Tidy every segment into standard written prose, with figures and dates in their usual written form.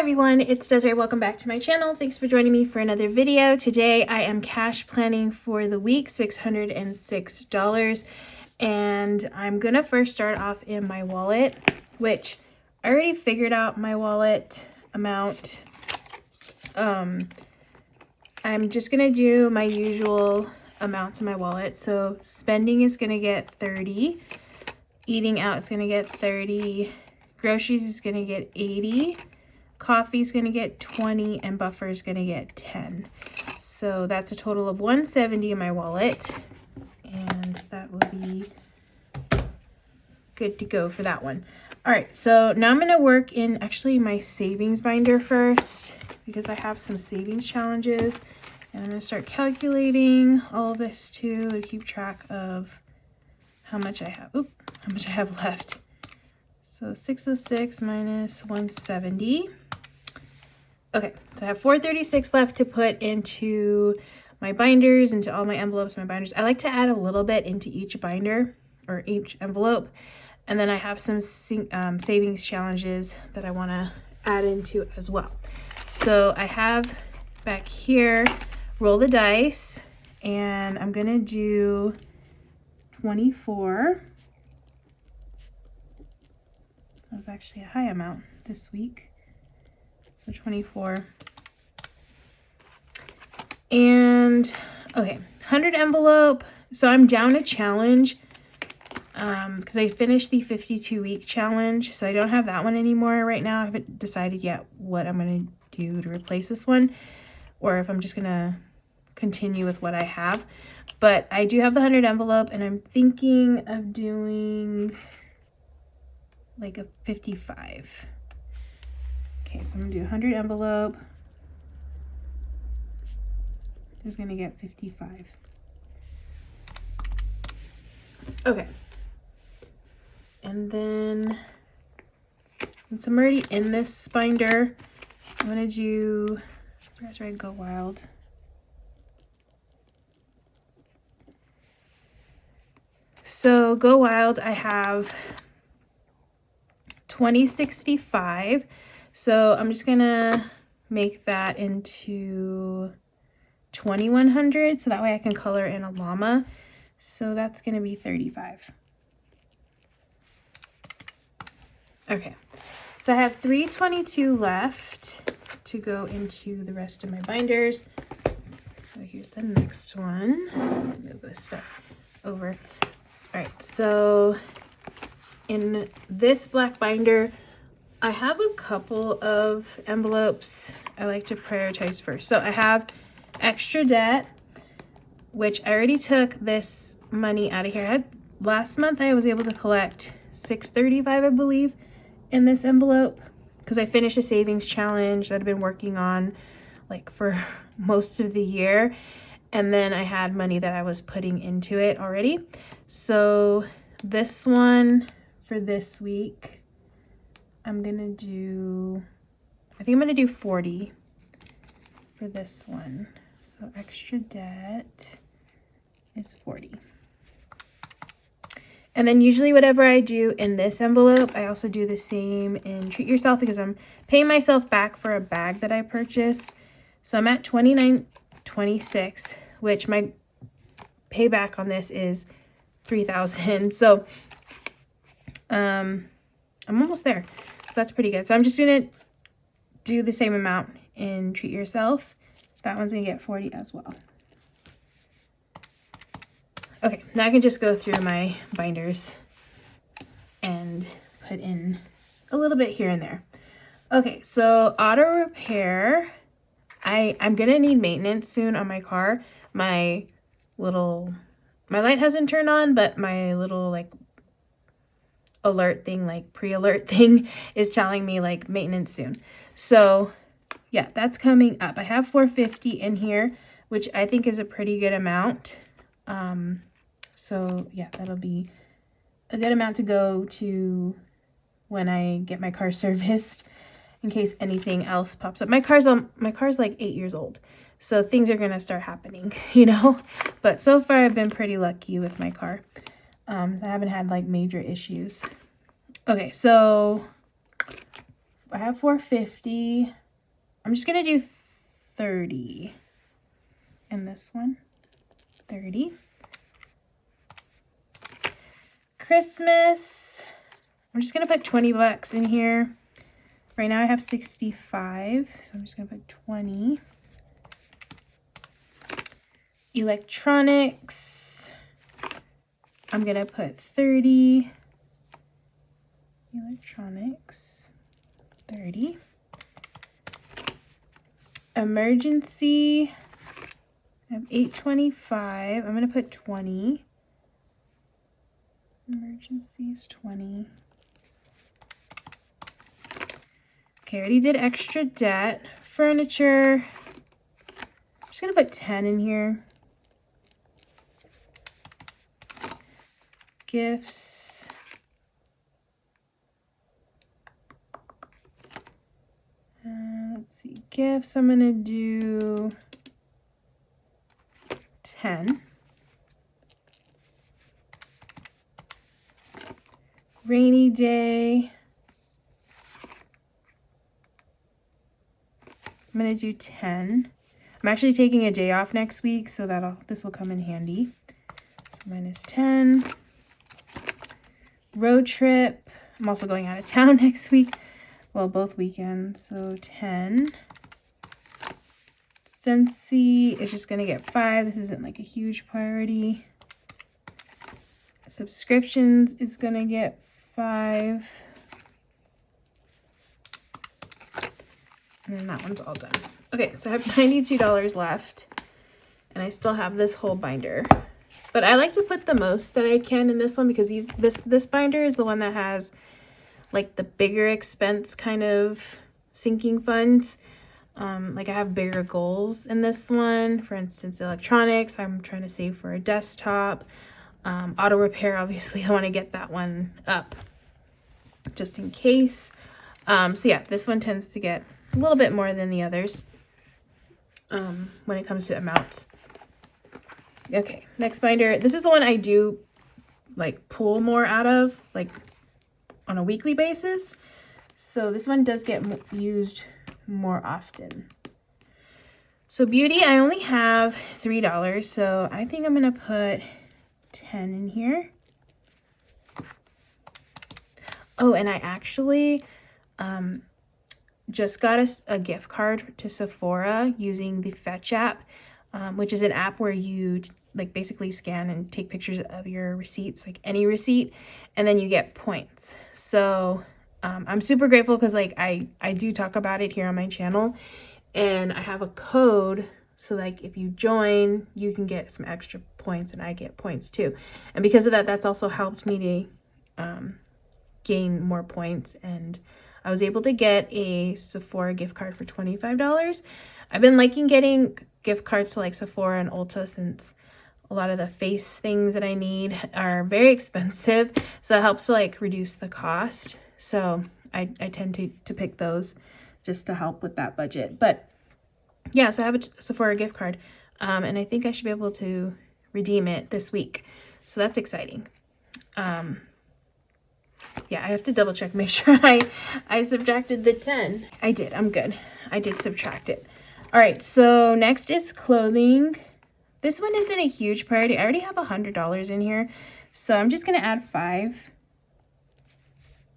everyone, it's Desiree. Welcome back to my channel. Thanks for joining me for another video. Today I am cash planning for the week, $606. And I'm gonna first start off in my wallet, which I already figured out my wallet amount. I'm just gonna do my usual amounts in my wallet. So spending is gonna get 30, eating out is gonna get 30, groceries is gonna get 80, coffee is gonna get 20, and buffer is gonna get 10. So that's a total of 170 in my wallet, and that will be good to go for that one. All right, so now I'm gonna work in actually my savings binder first, because I have some savings challenges, and I'm gonna start calculating all of this too to keep track of how much I have left. So 606 minus 170. Okay, so I have 436 left to put into my binders, into all my envelopes, my binders. I like to add a little bit into each binder or each envelope. And then I have some savings challenges that I want to add into as well. So I have back here, roll the dice, and I'm going to do 24. That was actually a high amount this week. So 24. And okay, 100 envelope. So I'm down a challenge because I finished the 52-week challenge. So I don't have that one anymore right now. I haven't decided yet what I'm going to do to replace this one, or if I'm just going to continue with what I have. But I do have the 100 envelope, and I'm thinking of doing like a 55. Okay, so I'm gonna do 100 envelope. Just gonna get 55. Okay. And then, since I'm already in this binder, I'm gonna do, I forgot to write Go Wild. So Go Wild, I have 2065. So I'm just gonna make that into 2100, so that way I can color in a llama. So that's gonna be 35. Okay, so I have 322 left to go into the rest of my binders. So here's the next one. Move this stuff over. All right, so in this black binder, I have a couple of envelopes I like to prioritize first. So I have extra debt, which I already took this money out of here. Last month I was able to collect $635, I believe, in this envelope, because I finished a savings challenge that I've been working on like for most of the year. And then I had money that I was putting into it already. So this one for this week, I'm gonna do, I think I'm gonna do 40 for this one. So extra debt is 40. And then usually whatever I do in this envelope, I also do the same in Treat Yourself, because I'm paying myself back for a bag that I purchased. So I'm at $29.26, which my payback on this is $3,000. So I'm almost there. So that's pretty good. So I'm just gonna do the same amount in Treat Yourself. That one's gonna get 40 as well. Okay, now I can just go through my binders and put in a little bit here and there. Okay, so auto repair. I'm gonna need maintenance soon on my car. My light hasn't turned on, but my little like alert thing, like pre-alert thing, is telling me like maintenance soon. So yeah, that's coming up. I have 450 in here, which I think is a pretty good amount. So yeah, that'll be a good amount to go to when I get my car serviced, in case anything else pops up. My car's like 8 years old, so things are gonna start happening, you know. But so far I've been pretty lucky with my car. I haven't had like major issues. Okay, so I have 450. I'm just gonna do 30 in this one. 30. Christmas. I'm just gonna put 20 bucks in here. Right now I have 65, so I'm just gonna put 20. Electronics. I'm gonna put 30. Electronics. 30. Emergency. I have 825. I'm gonna put 20. Emergency is 20. Okay, I already did extra debt. Furniture. I'm just gonna put 10 in here. Gifts. Let's see, gifts, I'm gonna do 10. Rainy day. I'm gonna do 10. I'm actually taking a day off next week, so this will come in handy. So minus 10. Road trip. I'm also going out of town next week. Well, both weekends, so 10. Scentsy is just gonna get 5. This isn't like a huge priority. Subscriptions is gonna get 5. And then that one's all done. Okay, so I have $92 left, and I still have this whole binder. But I like to put the most that I can in this one because this binder is the one that has like the bigger expense kind of sinking funds. Like I have bigger goals in this one. For instance, electronics, I'm trying to save for a desktop. Auto repair, obviously I want to get that one up just in case. So yeah, this one tends to get a little bit more than the others when it comes to amounts. Okay, next binder. This is the one I do like pull more out of, like on a weekly basis. So this one does get used more often. So beauty, I only have $3, so I think I'm gonna put 10 in here. Oh, and I actually just got a gift card to Sephora using the Fetch app, which is an app where you like basically scan and take pictures of your receipts, like any receipt, and then you get points. So I'm super grateful because like I do talk about it here on my channel, and I have a code, so like if you join, you can get some extra points and I get points too. And because of that, that's also helped me to gain more points, and I was able to get a Sephora gift card for $25. I've been liking getting gift cards to like Sephora and Ulta since a lot of the face things that I need are very expensive. So it helps to like reduce the cost. So I tend to pick those just to help with that budget. But yeah, so I have a Sephora gift card, and I think I should be able to redeem it this week. So that's exciting. Yeah, I have to double check, make sure I subtracted the 10. I did, I'm good. I did subtract it. All right, so next is clothing. This one isn't a huge priority. I already have $100 in here, so I'm just gonna add 5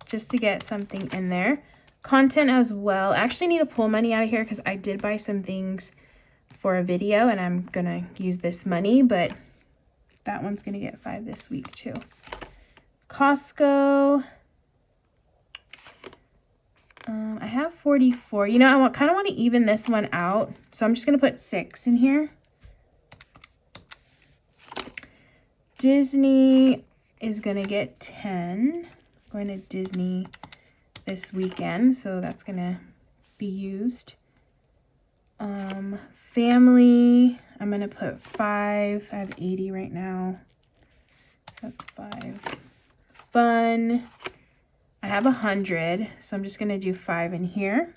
just to get something in there. Content as well. I actually need to pull money out of here because I did buy some things for a video and I'm gonna use this money, but that one's gonna get 5 this week too. Costco. I have 44. You know, I kind of want to even this one out, so I'm just gonna put 6 in here. Disney is gonna get 10. I'm going to Disney this weekend, so that's gonna be used. Family, I'm gonna put 5. I have 80 right now, so that's 5. Fun, I have 100, so I'm just gonna do 5 in here.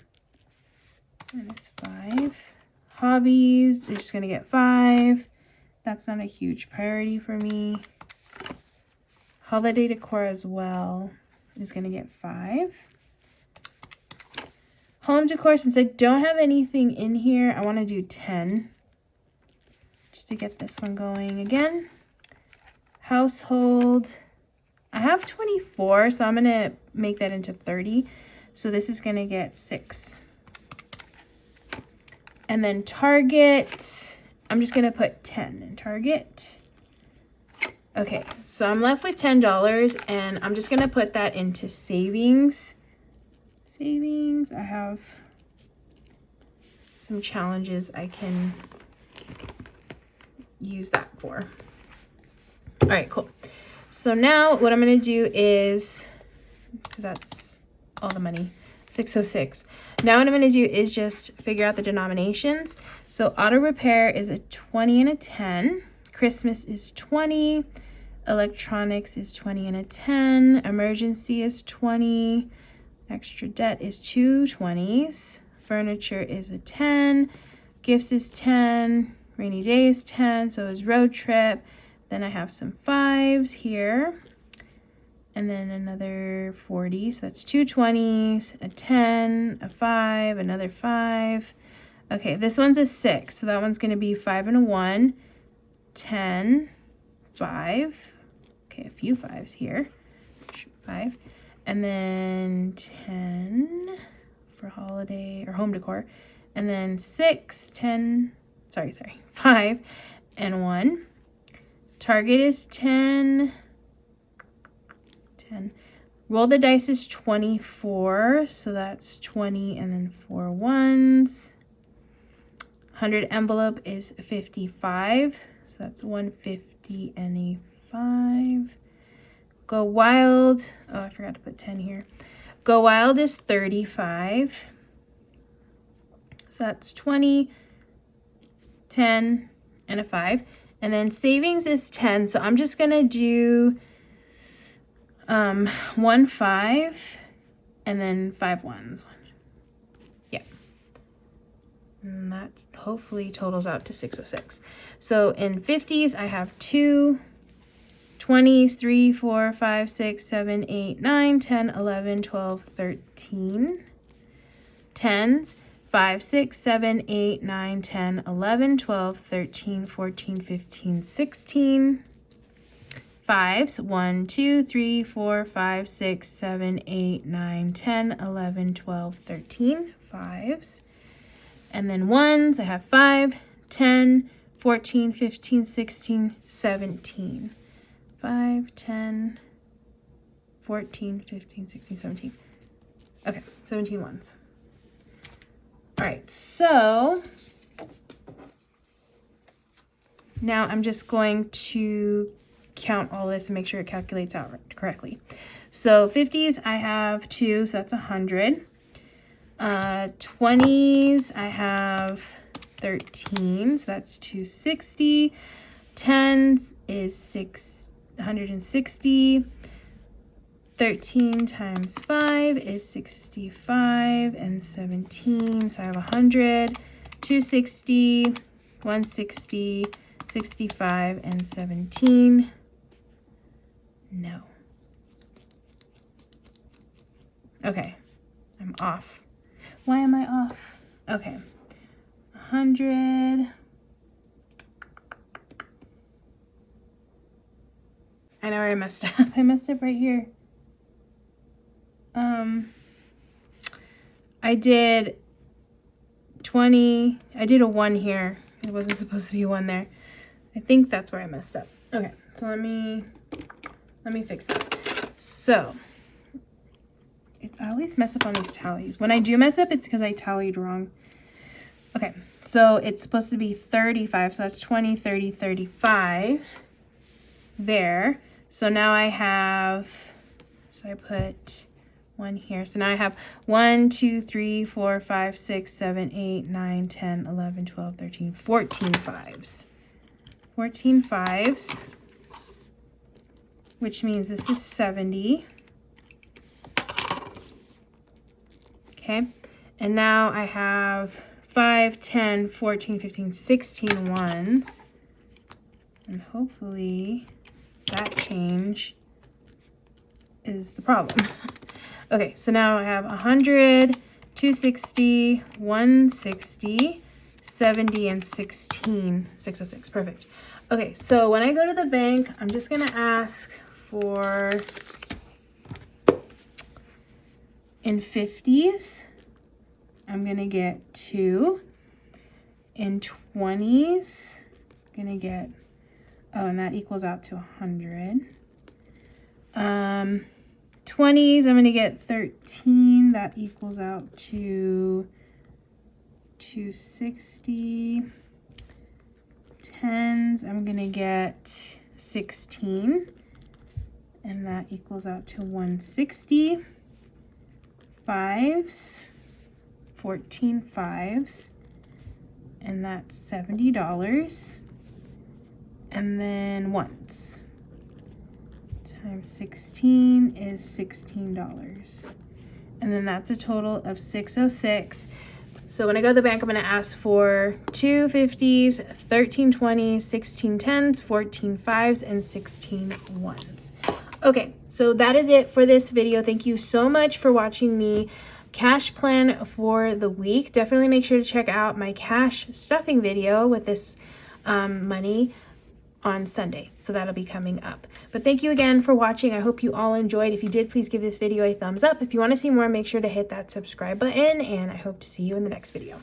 Minus 5. Hobbies is just gonna get 5. That's not a huge priority for me. Holiday decor as well is gonna get 5. Home decor, since I don't have anything in here, I want to do 10. Just to get this one going again. Household, I have 24, so I'm going to make that into 30. So this is going to get 6. And then Target, I'm just going to put 10 in Target. Okay, so I'm left with $10, and I'm just going to put that into savings. Savings, I have some challenges I can use that for. All right, cool. So now what I'm going to do is, that's all the money, 606. Now what I'm going to do is just figure out the denominations. So auto repair is a 20 and a 10. Christmas is 20. Electronics is 20 and a 10. Emergency is 20. Extra debt is 2 20s. Furniture is a 10. Gifts is 10. Rainy day is 10. So is road trip. Then I have some 5s here. And then another 40. So that's 2 20s, a 10, a 5, another 5. Okay, this one's a 6. So that one's going to be 5 and a 1. 10, 5. Okay, a few 5s here. 5. And then 10 for holiday or home decor. And then 6, 10, 5 and 1. Target is 10. 10. Roll the dice is 24. So that's 20 and then 4 1s. 100 envelope is 55. So that's 150 and a 5. Go Wild. Oh, I forgot to put 10 here. Go Wild is 35. So that's 20, 10, and a 5. And then savings is 10. So I'm just going to do 1 5 and then 5 1s. Yeah. And that hopefully totals out to 606. So in 50s, I have 2 20s, 3, 4, 5, 6, 7, 8, 9, 10, 11, 12, 13. 10s, 5, 6, 7, 8, 9, 10, 11, 12, 13, 14, 15, 16. 5s, 1, 2, 3, 4, 5, 6, 7, 8, 9, 10, 11, 12, 13. 5s. And then 1s, I have 5, 10, 14, 15, 16, 17. 5, 10, 14, 15, 16, 17. Okay, 17 1s. All right, so now I'm just going to count all this and make sure it calculates out correctly. So 50s, I have 2, so that's 100. 20s, I have 13, so that's 260. 10s is 660. 13 times 5 is 65, and 17, so I have 100, 260, 160, 65, and 17. No. Okay, I'm off. Why am I off? Okay, 100. I know where I messed up. I messed up right here. I did 20. I did a 1 here. It wasn't supposed to be a 1 there. I think that's where I messed up. Okay, so let me fix this. So I always mess up on these tallies. When I do mess up, it's because I tallied wrong. Okay, so it's supposed to be 35. So that's 20, 30, 35 there. So now I have, so I put 1 here. So now I have 1, 2, 3, 4, 5, 6, 7, 8, 9, 10, 11, 12, 13, 14 5s. 14 5s, which means this is 70. Okay, and now I have 5, 10, 14, 15, 16 1s. And hopefully that change is the problem. Okay, so now I have 100, 260, 160, 70, and 16. 606. Perfect. Okay, so when I go to the bank, I'm just going to ask for in 50s. I'm going to get 2. In 20s, I'm going to get, oh, and that equals out to 100. 20s, I'm going to get 13. That equals out to 260. 10s, I'm going to get 16. And that equals out to 160. 5s, 14 5s. And that's $70. And then ones times 16 is $16. And then that's a total of 606. So when I go to the bank, I'm going to ask for 2 50s, 13 20s, 16 10s, 14 5s, and 16 1s. Okay, so that is it for this video. Thank you so much for watching me cash plan for the week. Definitely make sure to check out my cash stuffing video with this money on Sunday. So that'll be coming up. But thank you again for watching. I hope you all enjoyed. If you did, please give this video a thumbs up. If you want to see more, make sure to hit that subscribe button, and I hope to see you in the next video.